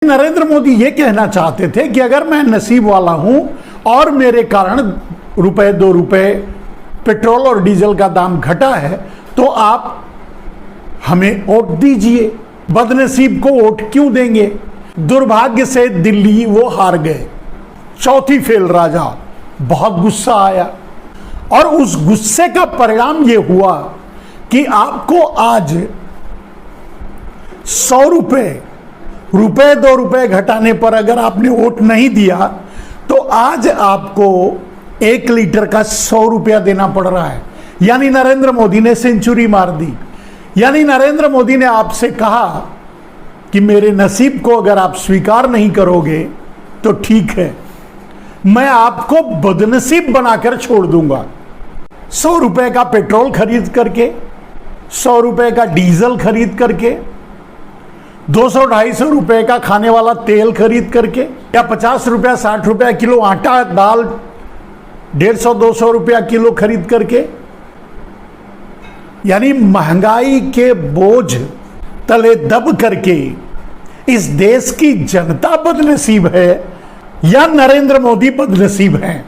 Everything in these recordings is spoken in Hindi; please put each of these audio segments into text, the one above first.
नरेंद्र मोदी ये कहना चाहते थे कि अगर मैं नसीब वाला हूं और मेरे कारण रुपए 2 रुपए पेट्रोल और डीजल का दाम घटा है तो आप हमें वोट दीजिए। बदनसीब को वोट क्यों देंगे? दुर्भाग्य से दिल्ली वो हार गए, चौथी फेल राजा। बहुत गुस्सा आया और उस गुस्से का परिणाम ये हुआ कि आपको आज 100 रुपए 2 रुपए घटाने पर अगर आपने वोट नहीं दिया तो आज आपको 1 लीटर का 100 रुपया देना पड़ रहा है। यानी नरेंद्र मोदी ने सेंचुरी मार दी। यानी नरेंद्र मोदी ने आपसे कहा कि मेरे नसीब को अगर आप स्वीकार नहीं करोगे तो ठीक है, मैं आपको बदनसीब बनाकर छोड़ दूंगा। 100 रुपए का पेट्रोल खरीद करके, 100 रुपए का डीजल खरीद करके, 200-250 रुपए का खाने वाला तेल खरीद करके, या 50 रुपया 60 रुपया किलो आटा, दाल 150-200 रुपया किलो खरीद करके, यानी महंगाई के बोझ तले दब करके इस देश की जनता बदनसीब है या नरेंद्र मोदी बदनसीब हैं?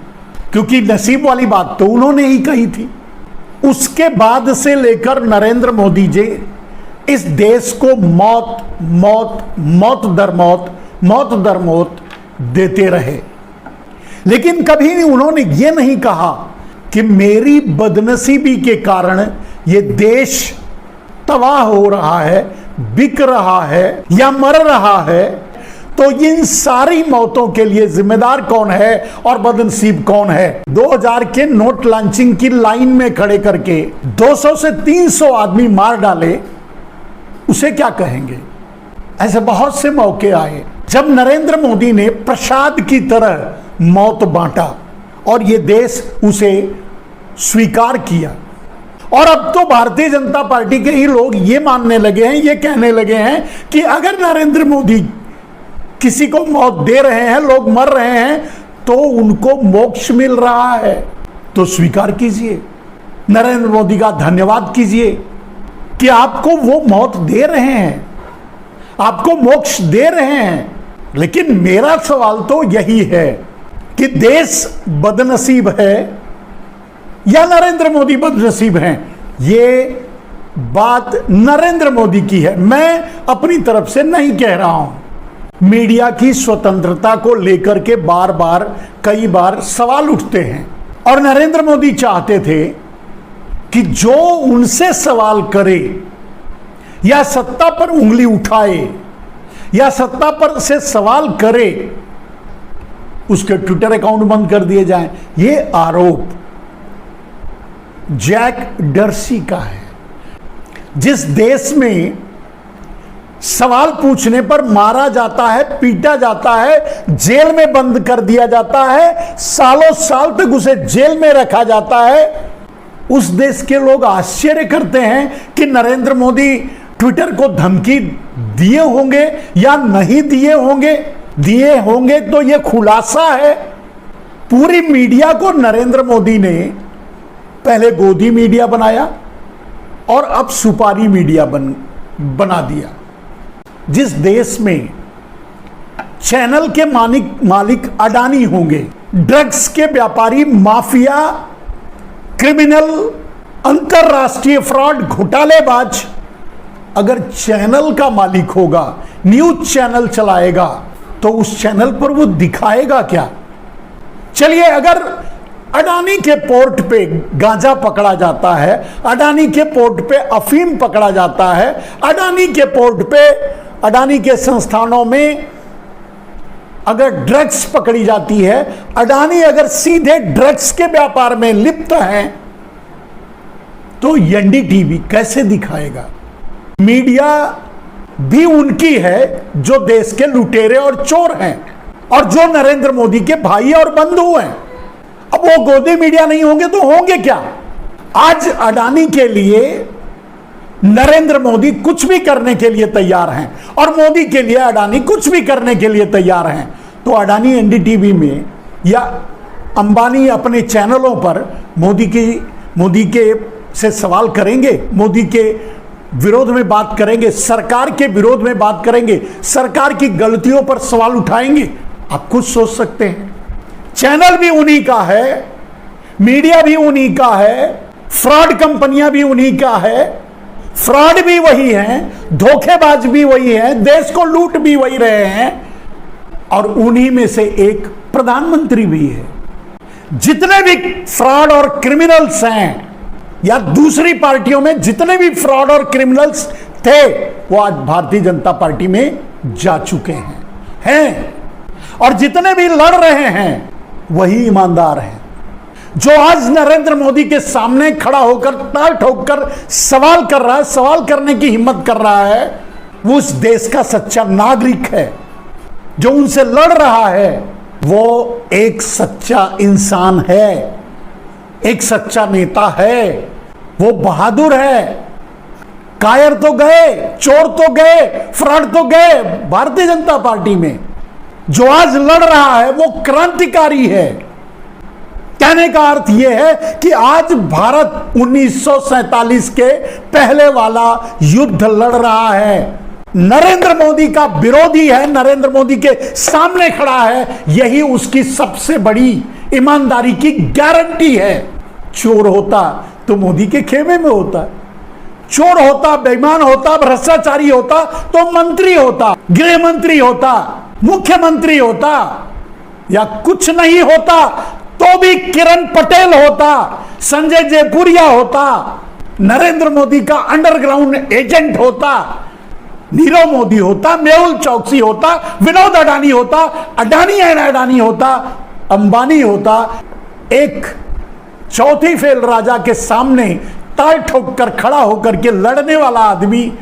क्योंकि नसीब वाली बात तो उन्होंने ही कही थी। उसके बाद से लेकर नरेंद्र मोदी जी इस देश को मौत दर मौत देते रहे, लेकिन कभी उन्होंने ये नहीं कहा कि मेरी बदनसीबी के कारण ये देश तबाह हो रहा है, बिक रहा है या मर रहा है, तो इन सारी मौतों के लिए जिम्मेदार कौन है और बदनसीब कौन है? 2000 के नोट लॉन्चिंग की लाइन में खड़े करके 200 से 300 आदमी मार डाले, उसे क्या कहेंगे? ऐसे बहुत से मौके आए जब नरेंद्र मोदी ने प्रसाद की तरह मौत बांटा और ये देश उसे स्वीकार किया। और अब तो भारतीय जनता पार्टी के ही लोग ये मानने लगे हैं, ये कहने लगे हैं कि अगर नरेंद्र मोदी किसी को मौत दे रहे हैं, लोग मर रहे हैं, तो उनको मोक्ष मिल रहा है, तो स्वीकार कीजिए, नरेंद्र मोदी का धन्यवाद कीजिए कि आपको वो मौत दे रहे हैं, आपको मोक्ष दे रहे हैं। लेकिन मेरा सवाल तो यही है कि देश बदनसीब है या नरेंद्र मोदी बदनसीब हैं? ये बात नरेंद्र मोदी की है, मैं अपनी तरफ से नहीं कह रहा हूं। मीडिया की स्वतंत्रता को लेकर के कई बार सवाल उठते हैं और नरेंद्र मोदी चाहते थे कि जो उनसे सवाल करे या सत्ता पर उंगली उठाए या सत्ता पर से सवाल करे, उसके ट्विटर अकाउंट बंद कर दिए जाएं। ये आरोप जैक डर्सी का है। जिस देश में सवाल पूछने पर मारा जाता है, पीटा जाता है, जेल में बंद कर दिया जाता है, सालों साल तक उसे जेल में रखा जाता है, उस देश के लोग आश्चर्य करते हैं कि नरेंद्र मोदी ट्विटर को धमकी दिए होंगे या नहीं दिए होंगे। दिए होंगे तो यह खुलासा है। पूरी मीडिया को नरेंद्र मोदी ने पहले गोदी मीडिया बनाया और अब सुपारी मीडिया बना दिया। जिस देश में चैनल के मालिक अडानी होंगे, ड्रग्स के व्यापारी, माफिया, क्रिमिनल, अंतरराष्ट्रीय फ्रॉड, घोटालेबाज अगर चैनल का मालिक होगा, न्यूज चैनल चलाएगा, तो उस चैनल पर वो दिखाएगा क्या? चलिए, अगर अडानी के पोर्ट पे गांजा पकड़ा जाता है, अडानी के पोर्ट पे अफीम पकड़ा जाता है, अडानी के पोर्ट पे, अडानी के संस्थानों में अगर ड्रग्स पकड़ी जाती है, अडानी अगर सीधे ड्रग्स के व्यापार में लिप्त हैं, तो एनडीटीवी कैसे दिखाएगा? मीडिया भी उनकी है जो देश के लुटेरे और चोर हैं और जो नरेंद्र मोदी के भाई और बंधु हैं। अब वो गोदी मीडिया नहीं होंगे तो होंगे क्या? आज अडानी के लिए नरेंद्र मोदी कुछ भी करने के लिए तैयार हैं और मोदी के लिए अडानी कुछ भी करने के लिए तैयार हैं। तो अडानी एनडीटीवी में या अंबानी अपने चैनलों पर मोदी के से सवाल करेंगे, मोदी के विरोध में बात करेंगे, सरकार के विरोध में बात करेंगे, सरकार की गलतियों पर सवाल उठाएंगे। आप कुछ सोच सकते हैं, चैनल भी उन्हीं का है, मीडिया भी उन्हीं का है, फ्रॉड कंपनियां भी उन्हीं का है, फ्रॉड भी वही हैं, धोखेबाज भी वही हैं, देश को लूट भी वही रहे हैं, और उन्हीं में से एक प्रधानमंत्री भी है। जितने भी फ्रॉड और क्रिमिनल्स हैं, या दूसरी पार्टियों में जितने भी फ्रॉड और क्रिमिनल्स थे, वो आज भारतीय जनता पार्टी में जा चुके हैं। और जितने भी लड़ रहे हैं वही ईमानदार हैं। जो आज नरेंद्र मोदी के सामने खड़ा होकर ताल ठोककर सवाल कर रहा है, सवाल करने की हिम्मत कर रहा है, वो उस देश का सच्चा नागरिक है। जो उनसे लड़ रहा है वो एक सच्चा इंसान है, एक सच्चा नेता है, वो बहादुर है। कायर तो गए, चोर तो गए, फ्रॉड तो गए भारतीय जनता पार्टी में। जो आज लड़ रहा है वो क्रांतिकारी है। कहने का अर्थ यह है कि आज भारत 1947 के पहले वाला युद्ध लड़ रहा है। नरेंद्र मोदी का विरोधी है, नरेंद्र मोदी के सामने खड़ा है, यही उसकी सबसे बड़ी ईमानदारी की गारंटी है। चोर होता तो मोदी के खेमे में होता, चोर होता, बेईमान होता, भ्रष्टाचारी होता तो मंत्री होता, गृह मंत्री होता, मुख्यमंत्री होता, या कुछ नहीं होता तो भी किरण पटेल होता, संजय जयपुरिया होता, नरेंद्र मोदी का अंडरग्राउंड एजेंट होता, नीरव मोदी होता, मेहुल चौकसी होता, विनोद अडानी होता, अडानी एंड अडानी होता, अंबानी होता। एक चौथी फेल राजा के सामने ताल ठोक कर खड़ा होकर के लड़ने वाला आदमी,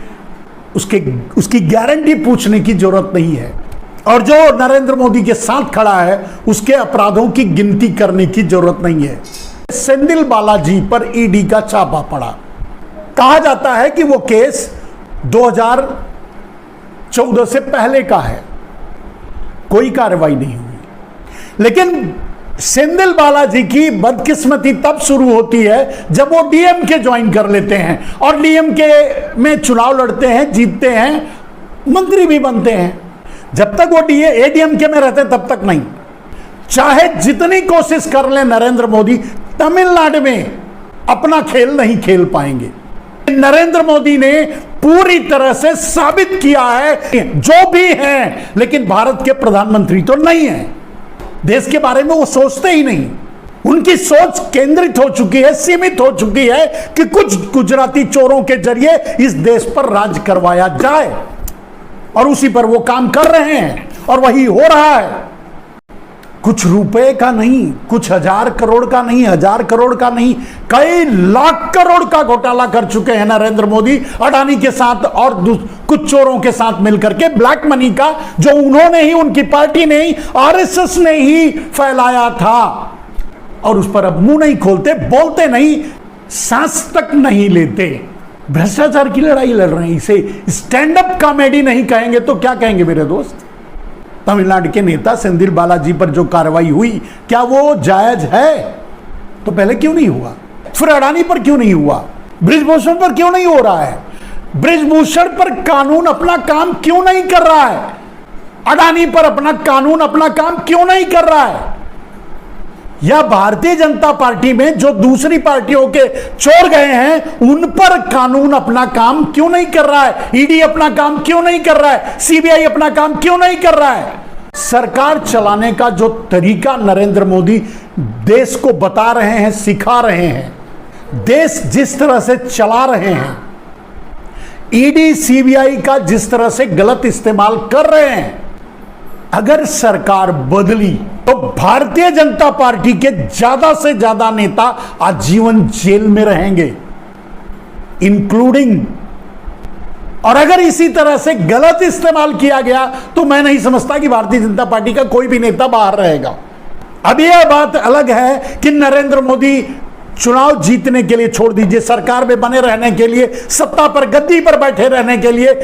उसकी गारंटी पूछने की जरूरत नहीं है। और जो नरेंद्र मोदी के साथ खड़ा है उसके अपराधों की गिनती करने की जरूरत नहीं है। सेंधिल बालाजी पर ईडी का छापा पड़ा। कहा जाता है कि वो केस 2014 से पहले का है, कोई कार्रवाई नहीं हुई। लेकिन सेंधिल बालाजी की बदकिस्मती तब शुरू होती है जब वो डीएमके ज्वाइन कर लेते हैं और डीएमके में चुनाव लड़ते हैं, जीतते हैं, मंत्री भी बनते हैं। जब तक वो एडीएमके में रहते तब तक नहीं। चाहे जितनी कोशिश कर ले नरेंद्र मोदी, तमिलनाडु में अपना खेल नहीं खेल पाएंगे। नरेंद्र मोदी ने पूरी तरह से साबित किया है जो भी हैं, लेकिन भारत के प्रधानमंत्री तो नहीं है। देश के बारे में वो सोचते ही नहीं। उनकी सोच केंद्रित हो चुकी है, सीमित हो चुकी है कि कुछ गुजराती चोरों के जरिए इस देश पर राज करवाया जाए, और उसी पर वो काम कर रहे हैं और वही हो रहा है। कुछ रुपए का नहीं, कुछ 1000 करोड़ का नहीं, 1000 करोड़ का नहीं, कई लाख करोड़ का घोटाला कर चुके हैं नरेंद्र मोदी अडानी के साथ और कुछ चोरों के साथ मिलकर के। ब्लैक मनी का जो उन्होंने ही, उनकी पार्टी ने ही, आरएसएस ने ही फैलाया था, और उस पर अब मुंह नहीं खोलते, बोलते नहीं, सांस तक नहीं लेते। भ्रष्टाचार की लड़ाई लड़ रहे हैं, इसे स्टैंड अप कॉमेडी नहीं कहेंगे तो क्या कहेंगे मेरे दोस्त। तमिलनाडु के नेता सेंधिल बालाजी पर जो कार्रवाई हुई, क्या वो जायज है? तो पहले क्यों नहीं हुआ? फिर अडानी पर क्यों नहीं हुआ? बृजभूषण पर क्यों नहीं हो रहा है? बृजभूषण पर कानून अपना काम क्यों नहीं कर रहा है? अडानी पर अपना कानून अपना काम क्यों नहीं कर रहा है? या भारतीय जनता पार्टी में जो दूसरी पार्टियों के चोर गए हैं उन पर कानून अपना काम क्यों नहीं कर रहा है? ईडी अपना काम क्यों नहीं कर रहा है? सीबीआई अपना काम क्यों नहीं कर रहा है? सरकार चलाने का जो तरीका नरेंद्र मोदी देश को बता रहे हैं, सिखा रहे हैं, देश जिस तरह से चला रहे हैं, ईडी सीबीआई का जिस तरह से गलत इस्तेमाल कर रहे हैं, अगर सरकार बदली तो भारतीय जनता पार्टी के ज्यादा से ज्यादा नेता आजीवन जेल में रहेंगे, इंक्लूडिंग। और अगर इसी तरह से गलत इस्तेमाल किया गया तो मैं नहीं समझता कि भारतीय जनता पार्टी का कोई भी नेता बाहर रहेगा। अब यह बात अलग है कि नरेंद्र मोदी चुनाव जीतने के लिए, छोड़ दीजिए सरकार में बने रहने के लिए, सत्ता पर, गद्दी पर बैठे रहने के लिए,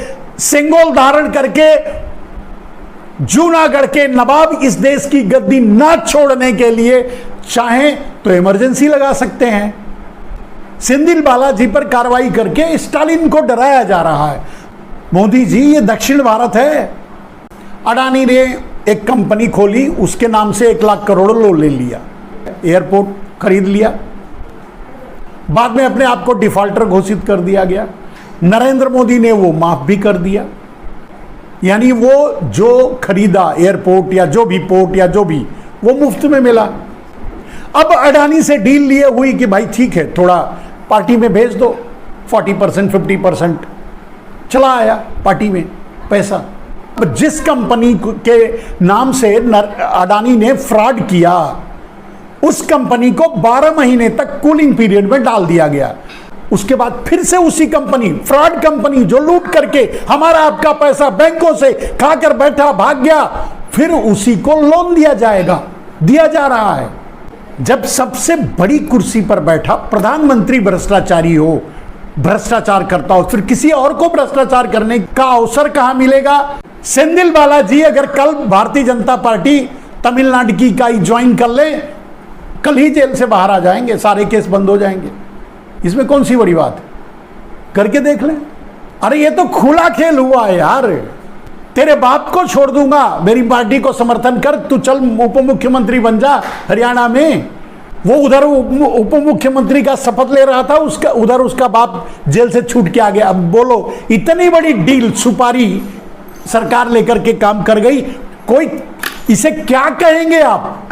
सिंगोल धारण करके जूनागढ़ के नवाब इस देश की गद्दी ना छोड़ने के लिए चाहें तो इमरजेंसी लगा सकते हैं, सेंधिल बालाजी पर कार्रवाई करके स्टालिन को डराया जा रहा है। मोदी जी, ये दक्षिण भारत है। अडानी ने एक कंपनी खोली, उसके नाम से 1 लाख करोड़ लोन ले लिया, एयरपोर्ट खरीद लिया, बाद में अपने आप को डिफॉल्टर घोषित कर दिया गया। नरेंद्र मोदी ने वो माफ भी कर दिया, यानी वो जो खरीदा एयरपोर्ट या जो भी पोर्ट या जो भी, वो मुफ्त में मिला। अब अडानी से डील लिए हुई कि भाई ठीक है, थोड़ा पार्टी में भेज दो, 40% 50% चला आया पार्टी में पैसा। अब जिस कंपनी के नाम से अडानी ने फ्रॉड किया, उस कंपनी को 12 महीने तक कूलिंग पीरियड में डाल दिया गया। उसके बाद फिर से उसी कंपनी, फ्रॉड कंपनी जो लूट करके हमारा आपका पैसा बैंकों से खाकर बैठा भाग गया, फिर उसी को लोन दिया जाएगा, दिया जा रहा है। जब सबसे बड़ी कुर्सी पर बैठा प्रधानमंत्री भ्रष्टाचारी हो, भ्रष्टाचार करता हो, फिर किसी और को भ्रष्टाचार करने का अवसर कहां मिलेगा? सेंधिल बालाजी अगर कल भारतीय जनता पार्टी तमिलनाडु की इकाई ज्वाइन कर ले, कल ही जेल से बाहर आ जाएंगे, सारे केस बंद हो जाएंगे। इसमें कौन सी बड़ी बात है? करके देख लें। अरे ये तो खुला खेल हुआ है यार। तेरे बाप को छोड़ दूंगा, मेरी पार्टी को समर्थन कर, तू चल उप मुख्यमंत्री बन जा हरियाणा में। वो उधर उप मुख्यमंत्री का शपथ ले रहा था, उसका उधर उसका बाप जेल से छूट के आ गया। अब बोलो, इतनी बड़ी डील सुपारी सरकार लेकर के काम कर गई, कोई इसे क्या कहेंगे आप?